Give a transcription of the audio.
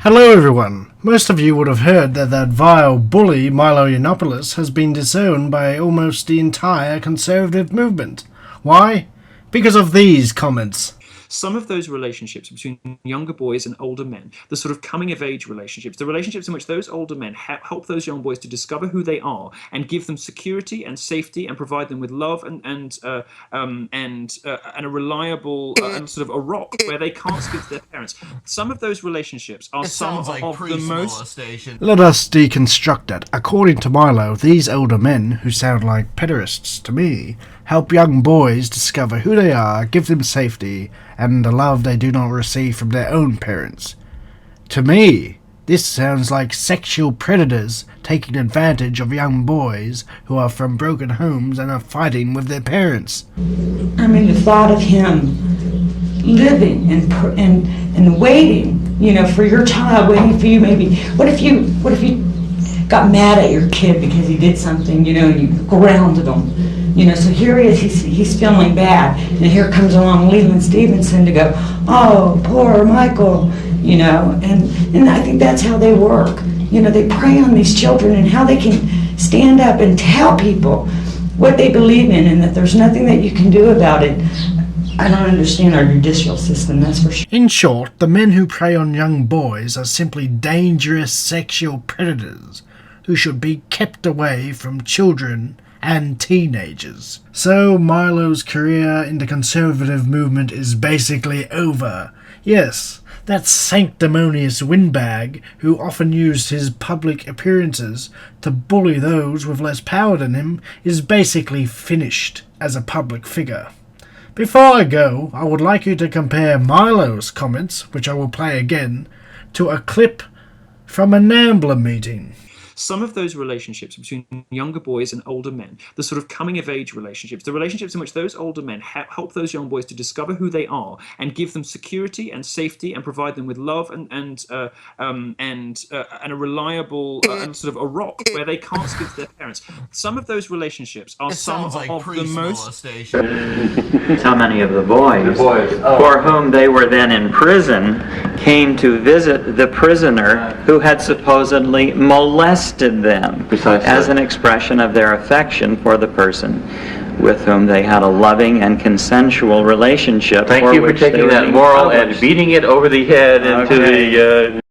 Hello everyone. Most of you would have heard that vile bully Milo has been disowned by almost the entire conservative movement. Why? Because of these comments. Some of those relationships between younger boys and older men, the sort of coming-of-age relationships, the relationships in which those older men help those young boys to discover who they are and give them security and safety and provide them with love and a reliable and sort of a rock where they can't speak to their parents. Some of those relationships are some of the most... Let us deconstruct that. According to Milo, these older men, who sound like pederasts to me, help young boys discover who they are, give them safety, and the love they do not receive from their own parents. To me, this sounds like sexual predators taking advantage of young boys who are from broken homes and are fighting with their parents. I mean, the thought of him living and waiting, you know, for your child, waiting for you maybe. What if you got mad at your kid because he did something, you know, and you grounded him? You know, so here he is, he's feeling bad, and here comes along Leland Stevenson to go, oh, poor Michael, you know, and I think that's how they work. You know, they prey on these children and how they can stand up and tell people what they believe in and that there's nothing that you can do about it. I don't understand our judicial system, that's for sure. In short, the men who prey on young boys are simply dangerous sexual predators who should be kept away from children and teenagers. So Milo's career in the conservative movement is basically over. Yes, that sanctimonious windbag who often used his public appearances to bully those with less power than him is basically finished as a public figure. Before I go, I would like you to compare Milo's comments, which I will play again, to a clip from a NAMBLA meeting. Some of those relationships between younger boys and older men, the sort of coming-of-age relationships, the relationships in which those older men help those young boys to discover who they are and give them security and safety and provide them with love and a reliable and sort of a rock where they can't speak to their parents. Some of those relationships are some of the most... How many of the boys for whom they were then in prison came to visit the prisoner who had supposedly molested them as an expression of their affection for the person with whom they had a loving and consensual relationship. Thank you for taking that moral and beating it over the head into the...